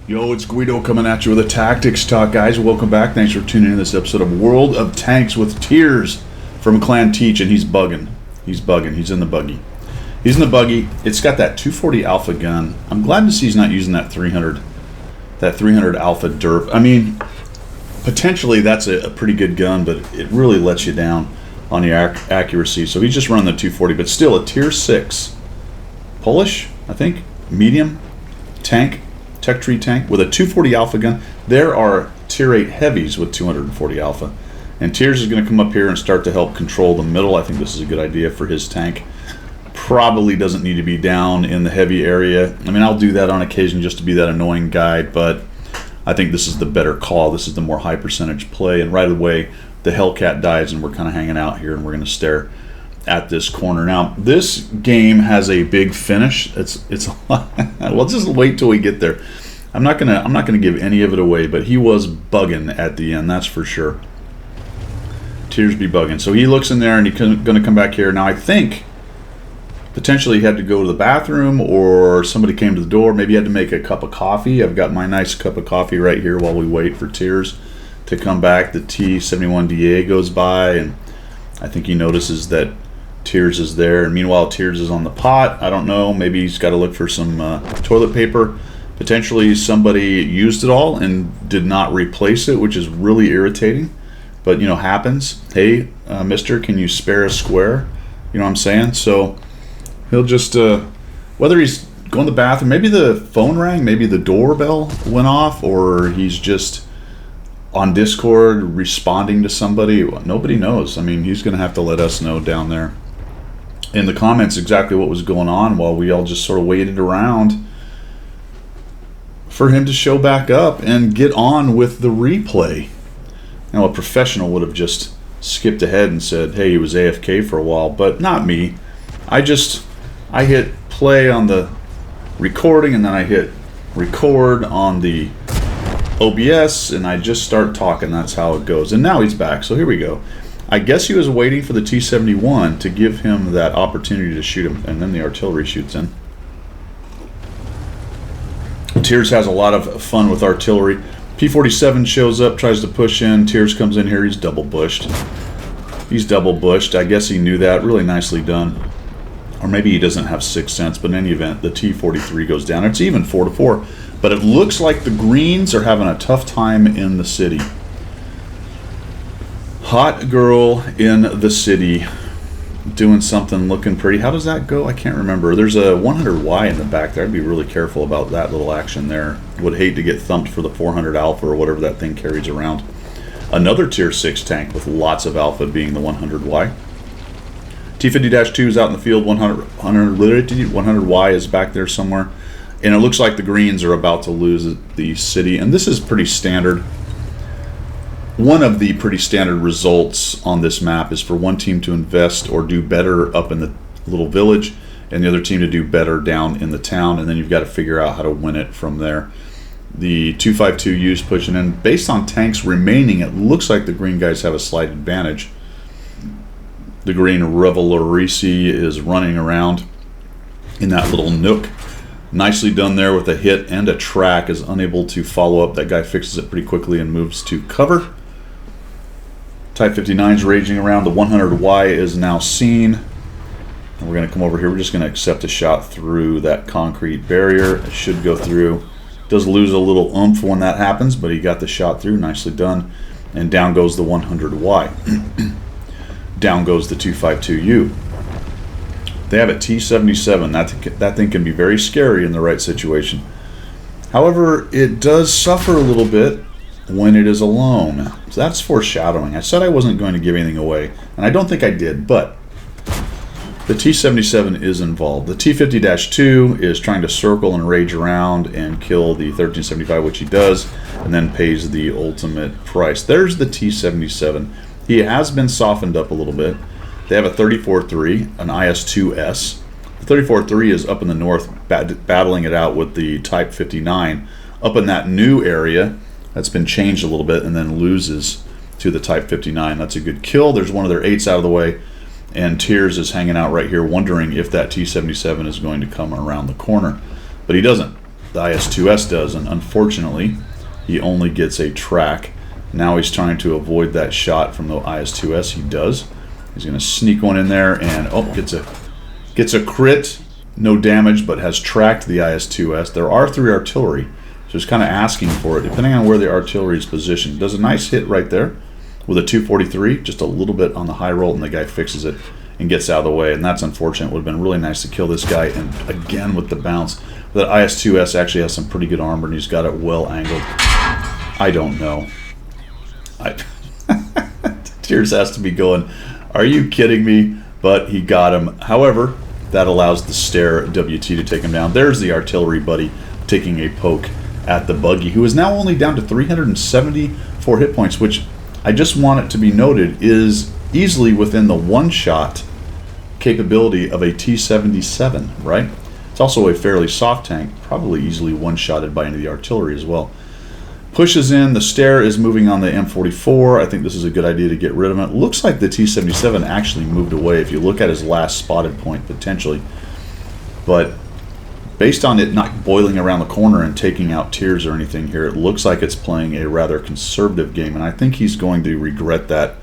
Yo, it's Guido coming at you with a Tactics Talk, guys. Welcome back. Thanks for tuning in to this episode of World of Tanks with Tears from Clan Teach, and he's bugging. He's bugging. He's in the buggy. He's in the buggy. It's got that 240 Alpha gun. I'm glad to see he's not using that 300 Alpha derp. I mean, potentially that's a pretty good gun, but it really lets you down on the accuracy. So he's just running the 240, but still a tier 6 Polish, I think, medium tank. Tech tree tank with a 240 Alpha gun. There are tier 8 heavies with 240 Alpha, and Tears is going to come up here and start to help control the middle. I think this is a good idea for his tank. Probably doesn't need to be down in the heavy area. I mean, I'll do that on occasion just to be that annoying guy, but I think this is the better call. This is the more high percentage play, and right away the Hellcat dies and we're kind of hanging out here and we're going to stare at this corner. Now, this game has a big finish. It's a lot. Well, just wait till we get there. I'm not gonna give any of it away, but he was bugging at the end, that's for sure. Tears be bugging. So he looks in there and he's gonna come back here. Now I think potentially he had to go to the bathroom, or somebody came to the door. Maybe he had to make a cup of coffee. I've got my nice cup of coffee right here while we wait for Tears to come back. The T71DA goes by, and I think he notices that Tears is there, and meanwhile Tears is on the pot. I don't know, maybe he's got to look for some toilet paper. Potentially somebody used it all and did not replace it, which is really irritating, but you know, happens. Hey, mister, can you spare a square? You know what I'm saying? So he'll just whether he's going to the bathroom, maybe the phone rang, maybe the doorbell went off, or he's just on Discord responding to somebody. Nobody knows. I mean, he's going to have to let us know down there in the comments exactly what was going on while we all just sort of waited around for him to show back up and get on with the replay. Now, a professional would have just skipped ahead and said, hey, he was AFK for a while, but not me. I hit play on the recording, and then I hit record on the OBS, and I just start talking. That's how it goes. And now he's back, so here we go. I guess he was waiting for the T-71 to give him that opportunity to shoot him, and then the artillery shoots in. Tears has a lot of fun with artillery. P-47 shows up, tries to push in. Tears comes in here. He's double bushed. He's double bushed. I guess he knew that. Really nicely done. Or maybe he doesn't have sixth sense, but in any event, the T-43 goes down. It's even 4-4. But it looks like the Greens are having a tough time in the city. Hot girl in the city doing something, looking pretty. How does that go? I can't remember. There's a 100Y in the back there. I'd be really careful about that little action there. Would hate to get thumped for the 400 Alpha or whatever that thing carries around. Another tier 6 tank with lots of Alpha being the 100Y. T50-2 is out in the field. 100Y is back there somewhere. And it looks like the Greens are about to lose the city. And this is pretty standard. One of the pretty standard results on this map is for one team to invest or do better up in the little village, and the other team to do better down in the town, and then you've got to figure out how to win it from there. The 252U's pushing in. Based on tanks remaining, it looks like the green guys have a slight advantage. The green Revolorisi is running around in that little nook. Nicely done there with a hit and a track. Is unable to follow up. That guy fixes it pretty quickly and moves to cover. Type 59 is raging around. The 100Y is now seen. And we're going to come over here. We're just going to accept a shot through that concrete barrier. It should go through. Does lose a little oomph when that happens, but he got the shot through. Nicely done. And down goes the 100Y. Down goes the 252U. They have a T-77. That thing can be very scary in the right situation. However, it does suffer a little bit when it is alone. So that's foreshadowing. I said I wasn't going to give anything away, and I don't think I did, but the T-77 is involved. The T-50-2 is trying to circle and rage around and kill the 1375, which he does, and then pays the ultimate price. There's the T-77. He has been softened up a little bit. They have a 34-3, an IS-2S. The 34-3 is up in the north, battling it out with the Type 59 up in that new area that's been changed a little bit, and then loses to the Type 59. That's a good kill. There's one of their 8s out of the way, and Tears is hanging out right here wondering if that T-77 is going to come around the corner. But he doesn't. the IS-2S does, and unfortunately, he only gets a track. Now he's trying to avoid that shot from the IS-2S. He does. He's going to sneak one in there, and gets a crit. No damage, but has tracked the IS-2S. There are 3 artillery, so he's kind of asking for it, depending on where the artillery is positioned. Does a nice hit right there with a 243, just a little bit on the high roll, and the guy fixes it and gets out of the way, and that's unfortunate. It would have been really nice to kill this guy, and again with the bounce. That IS-2S actually has some pretty good armor, and he's got it well angled. I don't know. Tears has to be going, are you kidding me? But he got him. However, that allows the Stare WT to take him down. There's the artillery buddy taking a poke at the Buggy, who is now only down to 374 hit points, which I just want it to be noted is easily within the one-shot capability of a T-77, right? It's also a fairly soft tank, probably easily one-shotted by any of the artillery as well. Pushes in, the Stare is moving on the M44. I think this is a good idea to get rid of it. Looks like the T-77 actually moved away if you look at his last spotted point, potentially. But based on it not boiling around the corner and taking out Tears or anything here, it looks like it's playing a rather conservative game, and I think he's going to regret that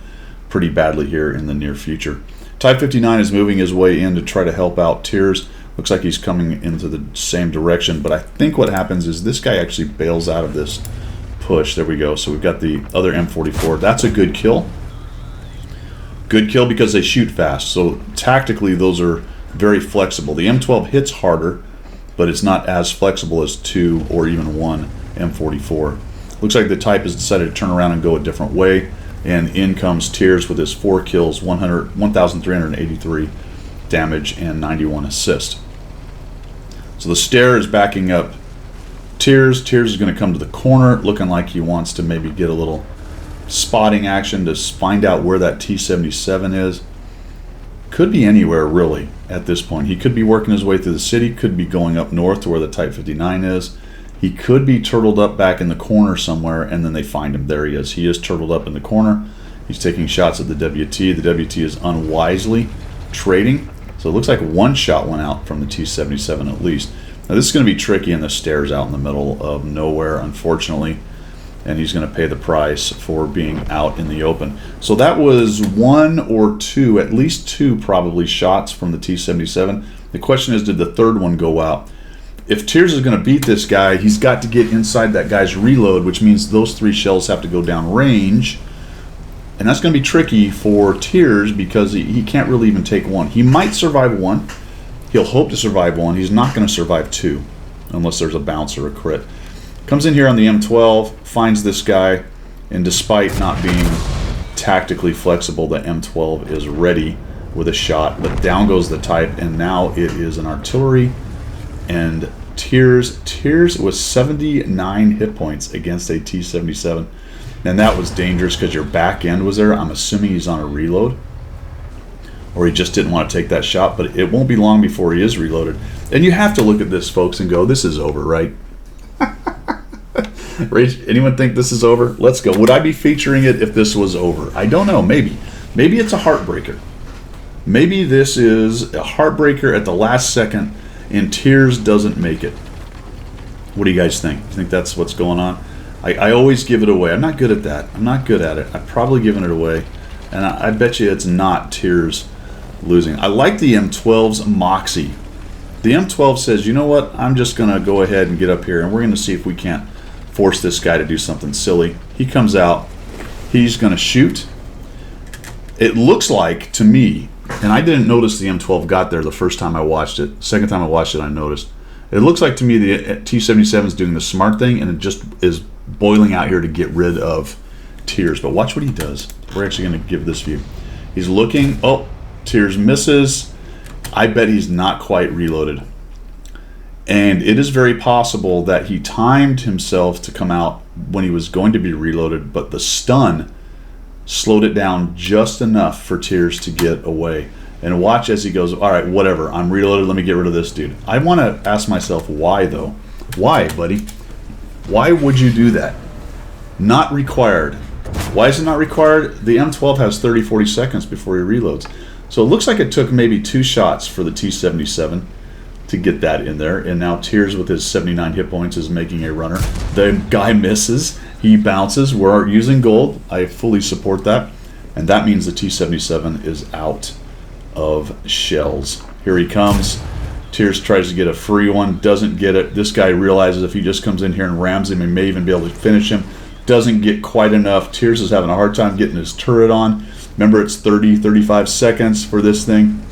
pretty badly here in the near future. Type 59 is moving his way in to try to help out Tears. Looks like he's coming into the same direction, but I think what happens is this guy actually bails out of this push. There we go. So we've got the other M44. That's a good kill. Good kill because they shoot fast. So tactically, those are very flexible. The M12 hits harder, but it's not as flexible as 2 or even 1 M44. Looks like the Type has decided to turn around and go a different way. And in comes Tears with his 4 kills, 1,383 damage, and 91 assist. So the Stare is backing up Tears. Tears is going to come to the corner, looking like he wants to maybe get a little spotting action to find out where that T-77 is. Could be anywhere, really, at this point. He could be working his way through the city, could be going up north to where the Type 59 is. He could be turtled up back in the corner somewhere, and then they find him. There he is. He is turtled up in the corner. He's taking shots at the WT. The WT is unwisely trading. So it looks like one shot went out from the T-77 at least. Now this is going to be tricky, and the Stare's out in the middle of nowhere, unfortunately. And he's going to pay the price for being out in the open. So that was 1 or 2, at least 2 probably, shots from the T-77. The question is, did the third one go out? If Tears is going to beat this guy, he's got to get inside that guy's reload, which means those 3 shells have to go down range. And that's going to be tricky for Tears because he can't really even take 1. He might survive 1. He'll hope to survive 1. He's not going to survive 2 unless there's a bounce or a crit. Comes in here on the M12, finds this guy, and despite not being tactically flexible, the M12 is ready with a shot. But down goes the Type, and now it is an artillery. And Tears was 79 hit points against a T-77. And that was dangerous because your back end was there. I'm assuming he's on a reload. Or he just didn't want to take that shot. But it won't be long before he is reloaded. And you have to look at this, folks, and go, this is over, right? Anyone think this is over? Let's go. Would I be featuring it if this was over? I don't know. Maybe. Maybe it's a heartbreaker. Maybe this is a heartbreaker at the last second and Tears doesn't make it. What do you guys think? You think that's what's going on? I always give it away. I'm not good at that. I'm not good at it. I've probably given it away. And I bet you it's not Tears losing. I like the M12's moxie. The M12 says, you know what? I'm just going to go ahead and get up here and we're going to see if we can't force this guy to do something silly. He comes out. He's going to shoot. It looks like, to me, and I didn't notice the M12 got there the first time I watched it. Second time I watched it, I noticed. It looks like to me the T-77 is doing the smart thing, and it just is boiling out here to get rid of Tears. But watch what he does. We're actually going to give this view. He's looking. Oh, Tears misses. I bet he's not quite reloaded. And it is very possible that he timed himself to come out when he was going to be reloaded, but the stun slowed it down just enough for Tears to get away. And watch as he goes, all right, whatever, I'm reloaded, let me get rid of this dude. I want to ask myself, why though? Why, buddy? Why would you do that? Not required. Why is it not required? The M12 has 30-40 seconds before he reloads. So it looks like it took maybe 2 shots for the T-77 to get that in there. And now Tears with his 79 hit points is making a runner. The guy misses. He bounces. We're using gold. I fully support that. And that means the T-77 is out of shells. Here he comes. Tears tries to get a free one. Doesn't get it. This guy realizes if he just comes in here and rams him, he may even be able to finish him. Doesn't get quite enough. Tears is having a hard time getting his turret on. Remember, it's 30, 35 seconds for this thing.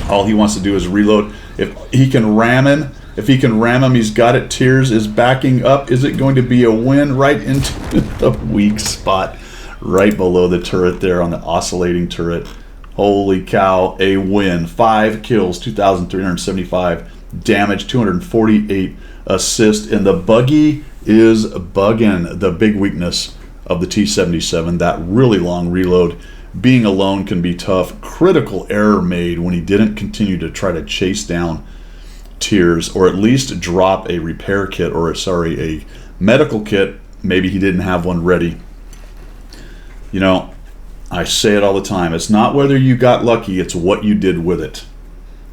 All he wants to do is reload. If he can ram him, he's got it. Tears is backing up. Is it going to be a win? Right into the weak spot, right below the turret there on the oscillating turret. Holy cow, a win. 5 kills, 2,375 damage, 248 assist, and the buggy is bugging. The big weakness of the T-77, that really long reload. Being alone can be tough. Critical error made when he didn't continue to try to chase down Tears, or at least drop a repair kit, or a medical kit. Maybe he didn't have one ready. You know, I say it all the time. It's not whether you got lucky, it's what you did with it.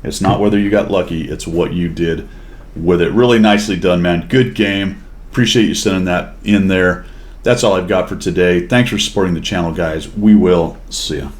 It's not whether you got lucky, it's what you did with it. Really nicely done, man. Good game. Appreciate you sending that in there. That's all I've got for today. Thanks for supporting the channel, guys. We will see ya.